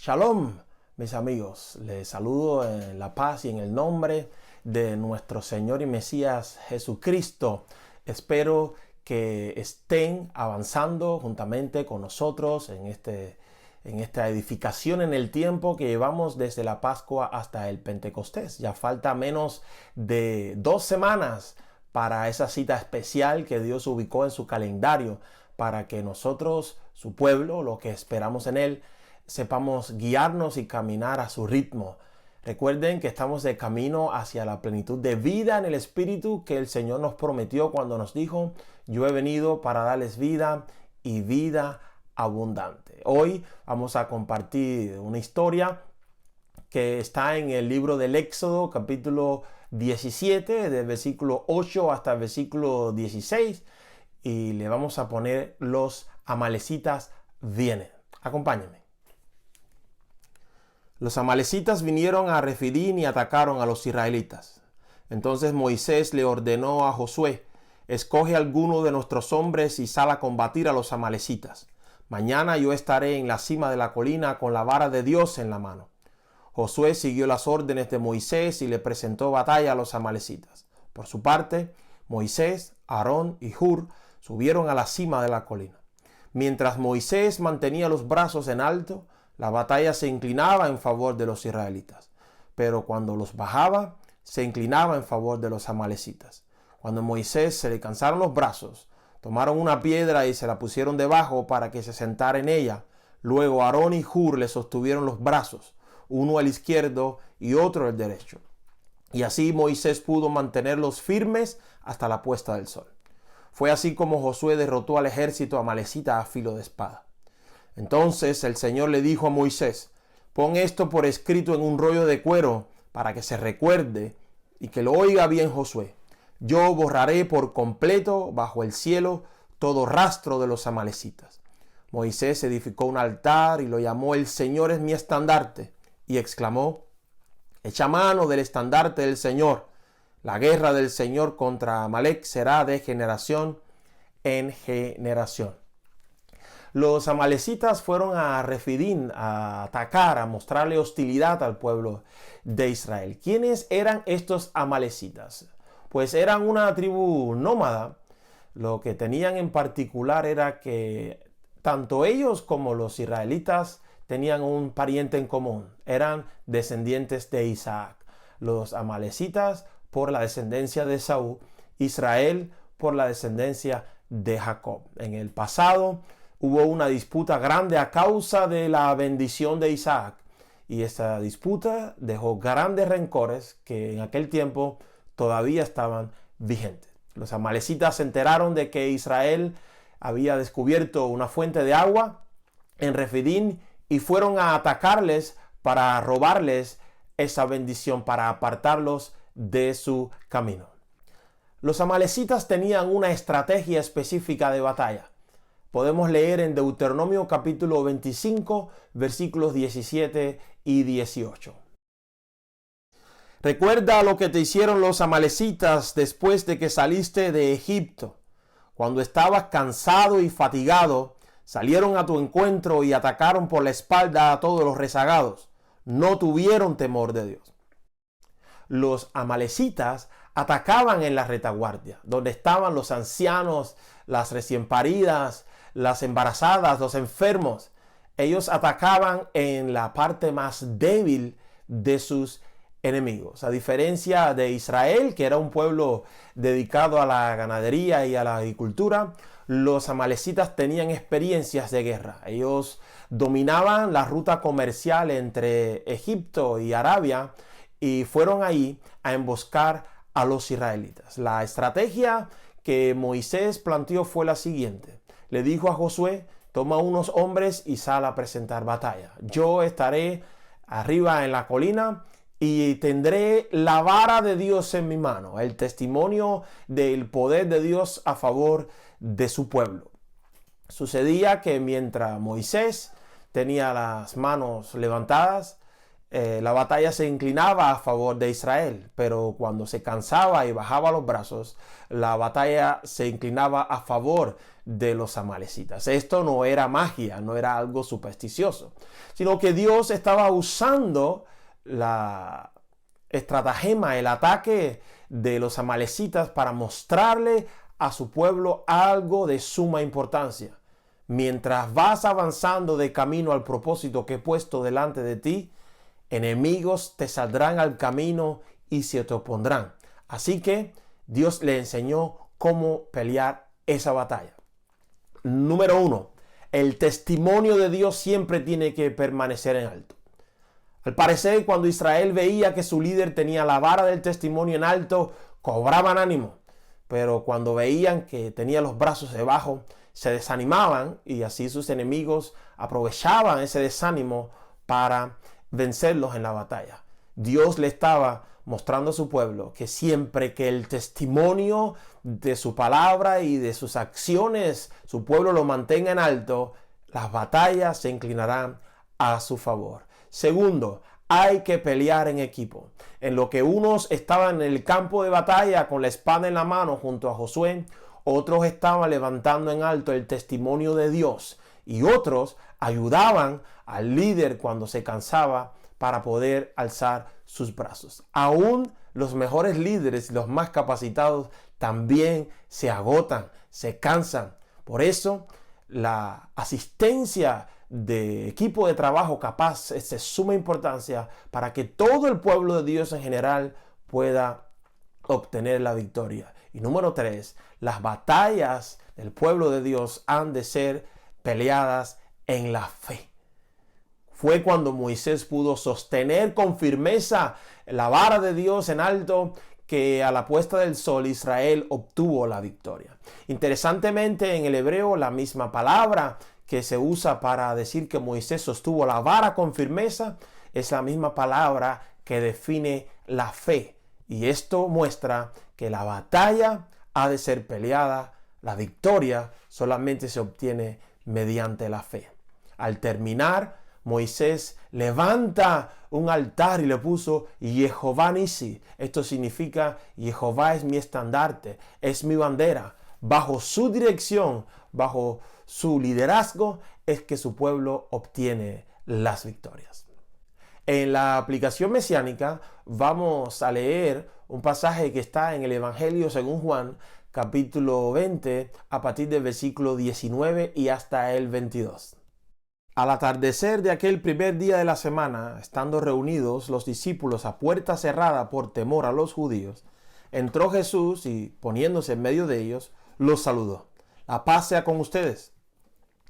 Shalom, mis amigos. Les saludo en la paz y en el nombre de nuestro Señor y Mesías Jesucristo. Espero que estén avanzando juntamente con nosotros en esta edificación en el tiempo que llevamos desde la Pascua hasta el Pentecostés. Ya falta menos de 2 semanas para esa cita especial que Dios ubicó en su calendario para que nosotros, su pueblo, lo que esperamos en Él, sepamos guiarnos y caminar a su ritmo. Recuerden que estamos de camino hacia la plenitud de vida en el Espíritu que el Señor nos prometió cuando nos dijo: yo he venido para darles vida y vida abundante. Hoy vamos a compartir una historia que está en el libro del Éxodo, capítulo 17, del versículo 8 hasta el versículo 16, y le vamos a poner los amalecitas vienen. Acompáñenme. Los amalecitas vinieron a Refidim y atacaron a los israelitas. Entonces Moisés le ordenó a Josué: escoge alguno de nuestros hombres y sal a combatir a los amalecitas. Mañana yo estaré en la cima de la colina con la vara de Dios en la mano. Josué siguió las órdenes de Moisés y le presentó batalla a los amalecitas. Por su parte, Moisés, Aarón y Hur subieron a la cima de la colina. Mientras Moisés mantenía los brazos en alto, la batalla se inclinaba en favor de los israelitas, pero cuando los bajaba, se inclinaba en favor de los amalecitas. Cuando Moisés se le cansaron los brazos, tomaron una piedra y se la pusieron debajo para que se sentara en ella. Luego Aarón y Hur le sostuvieron los brazos, uno al izquierdo y otro al derecho. Y así Moisés pudo mantenerlos firmes hasta la puesta del sol. Fue así como Josué derrotó al ejército amalecita a filo de espada. Entonces el Señor le dijo a Moisés: pon esto por escrito en un rollo de cuero para que se recuerde y que lo oiga bien Josué. Yo borraré por completo bajo el cielo todo rastro de los amalecitas. Moisés edificó un altar y lo llamó: el Señor es mi estandarte. Y exclamó: echa mano del estandarte del Señor. La guerra del Señor contra Amalec será de generación en generación. Los amalecitas fueron a Refidim a atacar, a mostrarle hostilidad al pueblo de Israel. ¿Quiénes eran estos amalecitas? Pues eran una tribu nómada. Lo que tenían en particular era que tanto ellos como los israelitas tenían un pariente en común. Eran descendientes de Isaac. Los amalecitas por la descendencia de Esaú, Israel por la descendencia de Jacob. En el pasado hubo una disputa grande a causa de la bendición de Isaac, y esta disputa dejó grandes rencores que en aquel tiempo todavía estaban vigentes. Los amalecitas se enteraron de que Israel había descubierto una fuente de agua en Refidim y fueron a atacarles para robarles esa bendición, para apartarlos de su camino. Los amalecitas tenían una estrategia específica de batalla. Podemos leer en Deuteronomio capítulo 25, versículos 17 y 18. Recuerda lo que te hicieron los amalecitas después de que saliste de Egipto. Cuando estabas cansado y fatigado, salieron a tu encuentro y atacaron por la espalda a todos los rezagados. No tuvieron temor de Dios. Los amalecitas atacaban en la retaguardia, donde estaban los ancianos, las recién paridas, las embarazadas, los enfermos. Ellos atacaban en la parte más débil de sus enemigos. A diferencia de Israel, que era un pueblo dedicado a la ganadería y a la agricultura, los amalecitas tenían experiencias de guerra. Ellos dominaban la ruta comercial entre Egipto y Arabia y fueron ahí a emboscar a los israelitas. La estrategia que Moisés planteó fue la siguiente. Le dijo a Josué: toma unos hombres y sal a presentar batalla. Yo estaré arriba en la colina y tendré la vara de Dios en mi mano, el testimonio del poder de Dios a favor de su pueblo. Sucedía que mientras Moisés tenía las manos levantadas, la batalla se inclinaba a favor de Israel, pero cuando se cansaba y bajaba los brazos, la batalla se inclinaba a favor de los amalecitas. Esto no era magia, no era algo supersticioso, sino que Dios estaba usando la estratagema, el ataque de los amalecitas para mostrarle a su pueblo algo de suma importancia. Mientras vas avanzando de camino al propósito que he puesto delante de ti, enemigos te saldrán al camino y se te opondrán. Así que Dios le enseñó cómo pelear esa batalla. Número 1. El testimonio de Dios siempre tiene que permanecer en alto. Al parecer, cuando Israel veía que su líder tenía la vara del testimonio en alto, cobraban ánimo. Pero cuando veían que tenía los brazos debajo, se desanimaban, y así sus enemigos aprovechaban ese desánimo para vencerlos en la batalla. Dios le estaba mostrando a su pueblo que siempre que el testimonio de su palabra y de sus acciones, su pueblo lo mantenga en alto, las batallas se inclinarán a su favor. Segundo, hay que pelear en equipo. En lo que unos estaban en el campo de batalla con la espada en la mano junto a Josué, otros estaban levantando en alto el testimonio de Dios, y otros ayudaban al líder cuando se cansaba para poder alzar sus brazos. Aún los mejores líderes, los más capacitados, también se agotan, se cansan. Por eso, la asistencia de equipo de trabajo capaz es de suma importancia para que todo el pueblo de Dios en general pueda obtener la victoria. Y número 3, las batallas del pueblo de Dios han de ser peleadas en la fe. Fue cuando Moisés pudo sostener con firmeza la vara de Dios en alto que a la puesta del sol Israel obtuvo la victoria. Interesantemente, en el hebreo, la misma palabra que se usa para decir que Moisés sostuvo la vara con firmeza es la misma palabra que define la fe. Y esto muestra que la batalla ha de ser peleada, la victoria solamente se obtiene mediante la fe. Al terminar, Moisés levanta un altar y le puso Jehová Nisi. Esto significa Jehová es mi estandarte, es mi bandera. Bajo su dirección, bajo su liderazgo, es que su pueblo obtiene las victorias. En la aplicación mesiánica vamos a leer un pasaje que está en el Evangelio según Juan, capítulo 20, a partir del versículo 19 y hasta el 22. Al atardecer de aquel primer día de la semana, estando reunidos los discípulos a puerta cerrada por temor a los judíos, entró Jesús y, poniéndose en medio de ellos, los saludó. La paz sea con ustedes.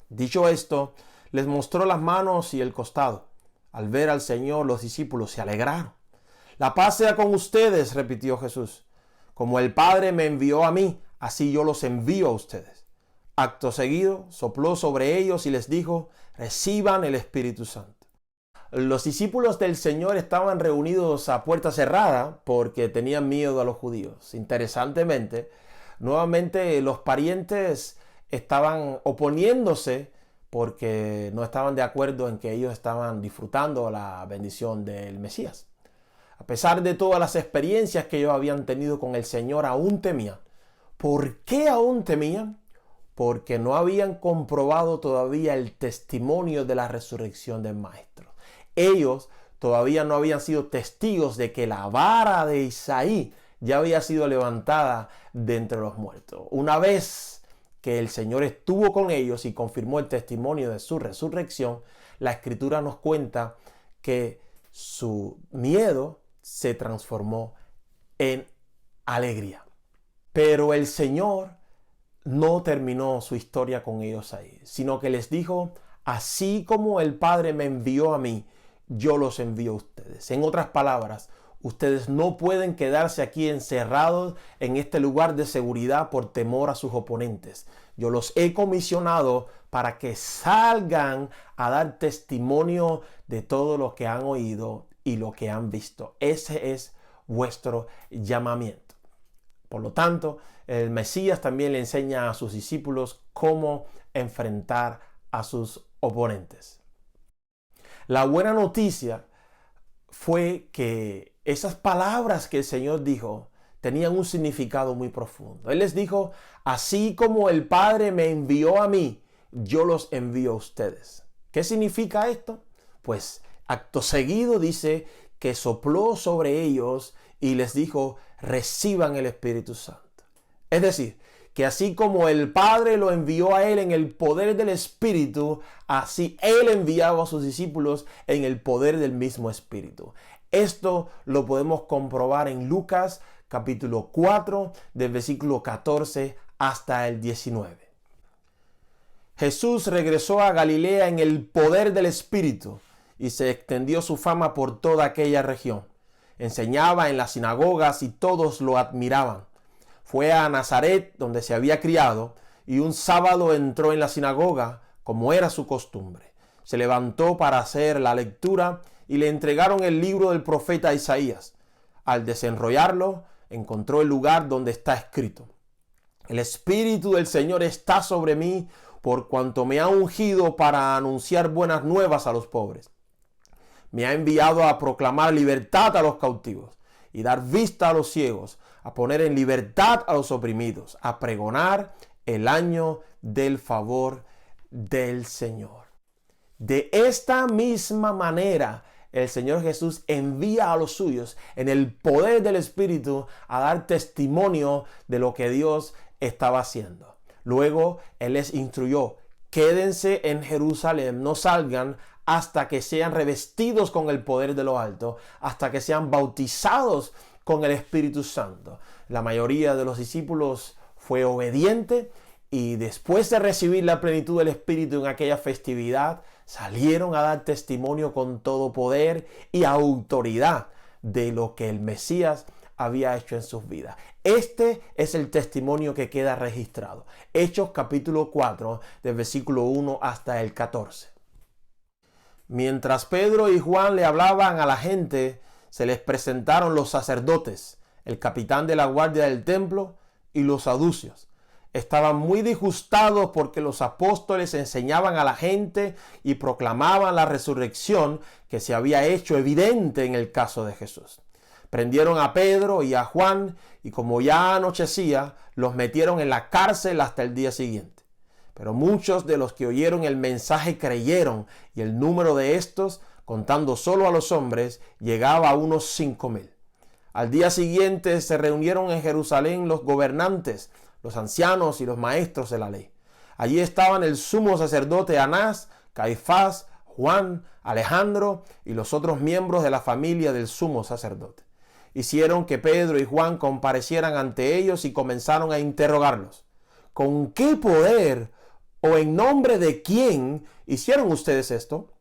Dicho esto, les mostró las manos y el costado. Al ver al Señor, los discípulos se alegraron. La paz sea con ustedes, repitió Jesús. Como el Padre me envió a mí, así yo los envío a ustedes. Acto seguido, sopló sobre ellos y les dijo, reciban el Espíritu Santo. Los discípulos del Señor estaban reunidos a puerta cerrada porque tenían miedo a los judíos. Interesantemente, nuevamente los parientes estaban oponiéndose porque no estaban de acuerdo en que ellos estaban disfrutando la bendición del Mesías. A pesar de todas las experiencias que ellos habían tenido con el Señor, aún temían. ¿Por qué aún temían? Porque no habían comprobado todavía el testimonio de la resurrección del Maestro. Ellos todavía no habían sido testigos de que la vara de Isaí ya había sido levantada de entre los muertos. Una vez que el Señor estuvo con ellos y confirmó el testimonio de su resurrección, la Escritura nos cuenta que su miedo se transformó en alegría. Pero el Señor no terminó su historia con ellos ahí, sino que les dijo, así como el Padre me envió a mí, yo los envío a ustedes. En otras palabras, ustedes no pueden quedarse aquí encerrados en este lugar de seguridad por temor a sus oponentes. Yo los he comisionado para que salgan a dar testimonio de todo lo que han oído y lo que han visto. Ese es vuestro llamamiento. Por lo tanto, el Mesías también le enseña a sus discípulos cómo enfrentar a sus oponentes. La buena noticia fue que esas palabras que el Señor dijo tenían un significado muy profundo. Él les dijo, así como el Padre me envió a mí, yo los envío a ustedes. ¿Qué significa esto? Pues acto seguido dice que sopló sobre ellos y les dijo, reciban el Espíritu Santo. Es decir, que así como el Padre lo envió a él en el poder del Espíritu, así él enviaba a sus discípulos en el poder del mismo Espíritu. Esto lo podemos comprobar en Lucas capítulo 4, del versículo 14 hasta el 19. Jesús regresó a Galilea en el poder del Espíritu y se extendió su fama por toda aquella región. Enseñaba en las sinagogas y todos lo admiraban. Fue a Nazaret, donde se había criado, y un sábado entró en la sinagoga, como era su costumbre. Se levantó para hacer la lectura y le entregaron el libro del profeta Isaías. Al desenrollarlo, encontró el lugar donde está escrito: el Espíritu del Señor está sobre mí, por cuanto me ha ungido para anunciar buenas nuevas a los pobres. Me ha enviado a proclamar libertad a los cautivos y dar vista a los ciegos, a poner en libertad a los oprimidos, a pregonar el año del favor del Señor. De esta misma manera, el Señor Jesús envía a los suyos en el poder del Espíritu a dar testimonio de lo que Dios estaba haciendo. Luego, Él les instruyó: quédense en Jerusalén, no salgan hasta que sean revestidos con el poder de lo alto, hasta que sean bautizados con el Espíritu Santo. La mayoría de los discípulos fue obediente y después de recibir la plenitud del Espíritu en aquella festividad, salieron a dar testimonio con todo poder y autoridad de lo que el Mesías había hecho en sus vidas. Este es el testimonio que queda registrado. Hechos capítulo 4, del versículo 1 hasta el 14. Mientras Pedro y Juan le hablaban a la gente, se les presentaron los sacerdotes, el capitán de la guardia del templo y los saduceos. Estaban muy disgustados porque los apóstoles enseñaban a la gente y proclamaban la resurrección que se había hecho evidente en el caso de Jesús. Prendieron a Pedro y a Juan y, como ya anochecía, los metieron en la cárcel hasta el día siguiente. Pero muchos de los que oyeron el mensaje creyeron, y el número de estos, contando solo a los hombres, llegaba a unos 5,000. Al día siguiente se reunieron en Jerusalén los gobernantes, los ancianos y los maestros de la ley. Allí estaban el sumo sacerdote Anás, Caifás, Juan, Alejandro y los otros miembros de la familia del sumo sacerdote. Hicieron que Pedro y Juan comparecieran ante ellos y comenzaron a interrogarlos. ¿Con qué poder o en nombre de quién hicieron ustedes esto?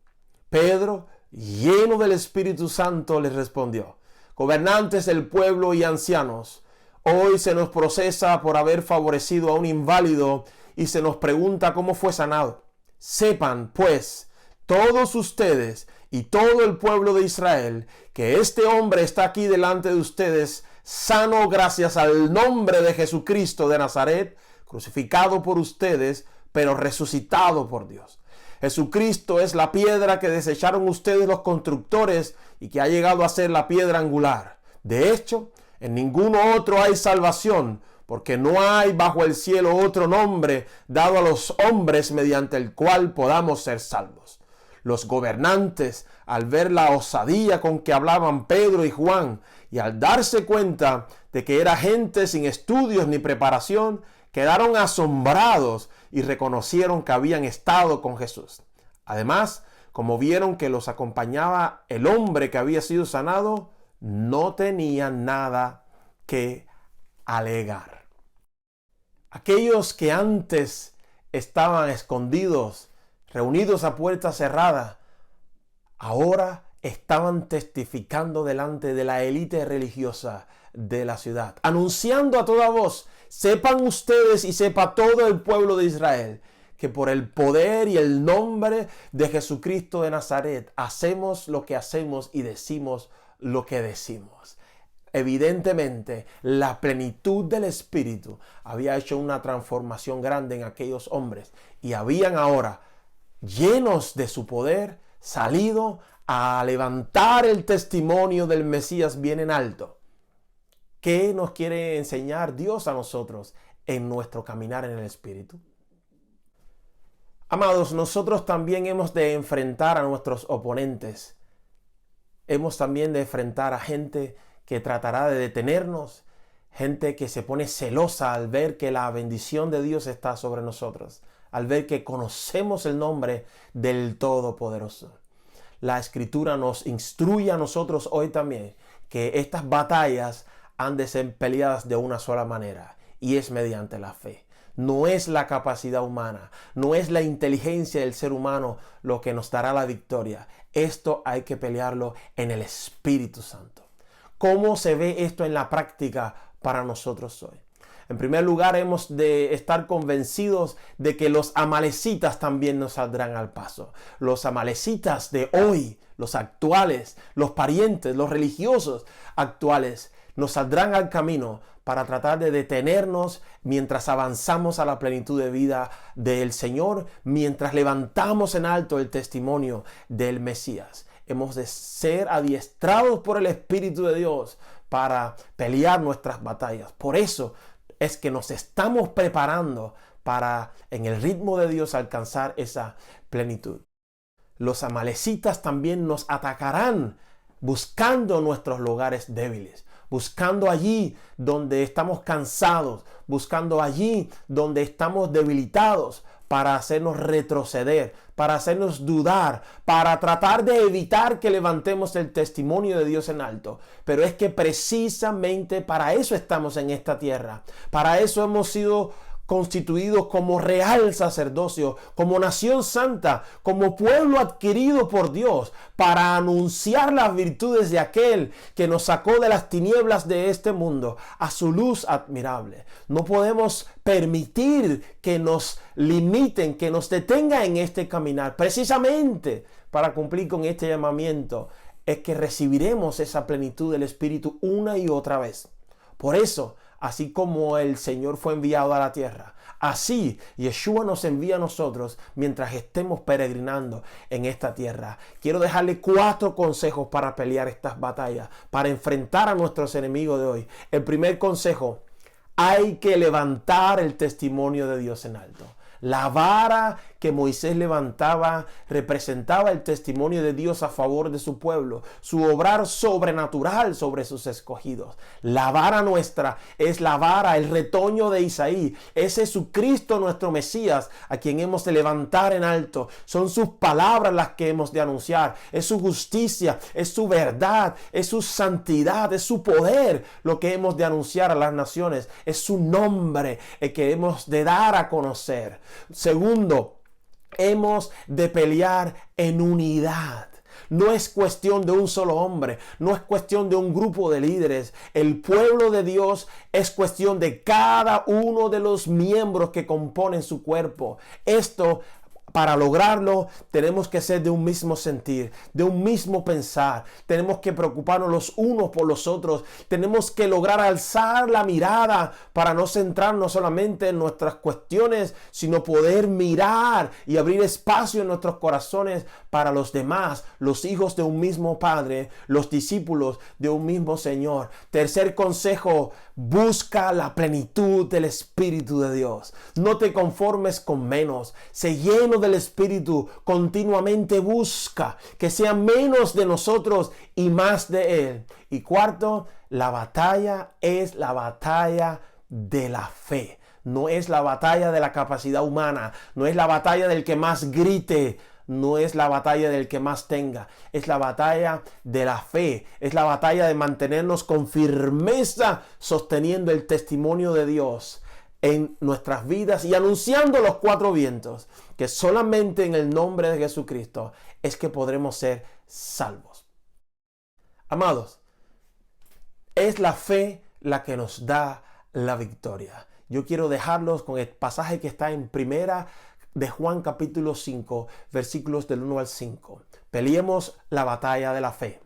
Pedro, lleno del Espíritu Santo, les respondió: gobernantes del pueblo y ancianos, hoy se nos procesa por haber favorecido a un inválido y se nos pregunta cómo fue sanado. Sepan, pues, todos ustedes y todo el pueblo de Israel, que este hombre está aquí delante de ustedes, sano gracias al nombre de Jesucristo de Nazaret, crucificado por ustedes, pero resucitado por Dios. Jesucristo es la piedra que desecharon ustedes los constructores y que ha llegado a ser la piedra angular. De hecho, en ninguno otro hay salvación, porque no hay bajo el cielo otro nombre dado a los hombres mediante el cual podamos ser salvos. Los gobernantes, al ver la osadía con que hablaban Pedro y Juan y al darse cuenta de que era gente sin estudios ni preparación, quedaron asombrados y reconocieron que habían estado con Jesús. Además, como vieron que los acompañaba el hombre que había sido sanado, no tenían nada que alegar. Aquellos que antes estaban escondidos, reunidos a puerta cerrada, ahora estaban testificando delante de la élite religiosa de la ciudad, anunciando a toda voz: sepan ustedes y sepa todo el pueblo de Israel que por el poder y el nombre de Jesucristo de Nazaret hacemos lo que hacemos y decimos lo que decimos. Evidentemente, la plenitud del Espíritu había hecho una transformación grande en aquellos hombres y habían ahora, llenos de su poder, salido a levantar el testimonio del Mesías bien en alto. ¿Qué nos quiere enseñar Dios a nosotros en nuestro caminar en el Espíritu? Amados, nosotros también hemos de enfrentar a nuestros oponentes. Hemos también de enfrentar a gente que tratará de detenernos, gente que se pone celosa al ver que la bendición de Dios está sobre nosotros, al ver que conocemos el nombre del Todopoderoso. La Escritura nos instruye a nosotros hoy también que estas batallas han de ser peleadas de una sola manera, y es mediante la fe. No es la capacidad humana, no es la inteligencia del ser humano lo que nos dará la victoria. Esto hay que pelearlo en el Espíritu Santo. ¿Cómo se ve esto en la práctica para nosotros hoy? En primer lugar, hemos de estar convencidos de que los amalecitas también nos saldrán al paso. Los amalecitas de hoy, los actuales, los parientes, los religiosos actuales, nos saldrán al camino para tratar de detenernos mientras avanzamos a la plenitud de vida del Señor, mientras levantamos en alto el testimonio del Mesías. Hemos de ser adiestrados por el Espíritu de Dios para pelear nuestras batallas. Por eso es que nos estamos preparando para, en el ritmo de Dios, alcanzar esa plenitud. Los amalecitas también nos atacarán buscando nuestros lugares débiles, buscando allí donde estamos cansados, buscando allí donde estamos debilitados, para hacernos retroceder, para hacernos dudar, para tratar de evitar que levantemos el testimonio de Dios en alto. Pero es que precisamente para eso estamos en esta tierra. Para eso hemos sido constituidos como real sacerdocio, como nación santa, como pueblo adquirido por Dios, para anunciar las virtudes de aquel que nos sacó de las tinieblas de este mundo a su luz admirable. No podemos permitir que nos limiten, que nos detengan en este caminar. Precisamente para cumplir con este llamamiento es que recibiremos esa plenitud del Espíritu una y otra vez. Por eso, así como el Señor fue enviado a la tierra, así Yeshua nos envía a nosotros mientras estemos peregrinando en esta tierra. Quiero dejarle 4 consejos para pelear estas batallas, para enfrentar a nuestros enemigos de hoy. El primer consejo: hay que levantar el testimonio de Dios en alto. La vara que Moisés levantaba representaba el testimonio de Dios a favor de su pueblo, su obrar sobrenatural sobre sus escogidos. La vara nuestra es la vara, el retoño de Isaí. Es Jesucristo nuestro Mesías, a quien hemos de levantar en alto. Son sus palabras las que hemos de anunciar. Es su justicia, es su verdad, es su santidad, es su poder lo que hemos de anunciar a las naciones. Es su nombre el que hemos de dar a conocer. Segundo, hemos de pelear en unidad. No es cuestión de un solo hombre, no es cuestión de un grupo de líderes. El pueblo de Dios es cuestión de cada uno de los miembros que componen su cuerpo. Para lograrlo, tenemos que ser de un mismo sentir, de un mismo pensar. Tenemos que preocuparnos los unos por los otros. Tenemos que lograr alzar la mirada para no centrarnos solamente en nuestras cuestiones, sino poder mirar y abrir espacio en nuestros corazones para los demás, los hijos de un mismo Padre, los discípulos de un mismo Señor. Tercer consejo: busca la plenitud del Espíritu de Dios. No te conformes con menos. Sé lleno del Espíritu. Continuamente busca que sea menos de nosotros y más de Él. Y cuarto, la batalla es la batalla de la fe. No es la batalla de la capacidad humana. No es la batalla del que más grite. No es la batalla del que más tenga, es la batalla de la fe, es la batalla de mantenernos con firmeza sosteniendo el testimonio de Dios en nuestras vidas y anunciando los 4 vientos, que solamente en el nombre de Jesucristo es que podremos ser salvos. Amados, es la fe la que nos da la victoria. Yo quiero dejarlos con el pasaje que está en Primera de Juan capítulo 5, versículos del 1 al 5. Peleemos la batalla de la fe.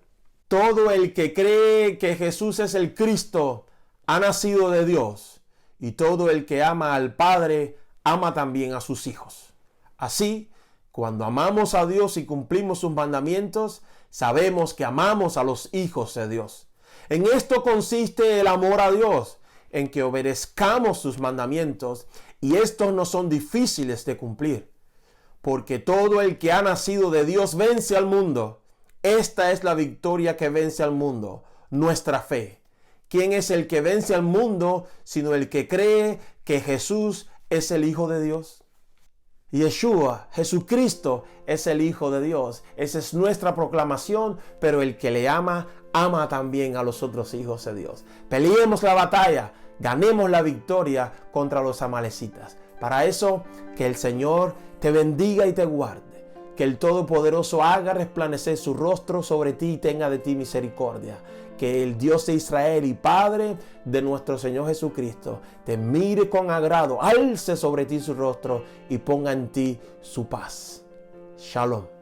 Todo el que cree que Jesús es el Cristo ha nacido de Dios, y todo el que ama al Padre ama también a sus hijos. Así, cuando amamos a Dios y cumplimos sus mandamientos, sabemos que amamos a los hijos de Dios. En esto consiste el amor a Dios, en que obedezcamos sus mandamientos, y estos no son difíciles de cumplir. Porque todo el que ha nacido de Dios vence al mundo. Esta es la victoria que vence al mundo, nuestra fe. ¿Quién es el que vence al mundo sino el que cree que Jesús es el Hijo de Dios? Yeshua, Jesucristo, es el Hijo de Dios. Esa es nuestra proclamación, pero el que le ama, ama también a los otros hijos de Dios. Peleemos la batalla, ganemos la victoria contra los amalecitas. Para eso, que el Señor te bendiga y te guarde. Que el Todopoderoso haga resplandecer su rostro sobre ti y tenga de ti misericordia. Que el Dios de Israel y Padre de nuestro Señor Jesucristo te mire con agrado, alce sobre ti su rostro y ponga en ti su paz. Shalom.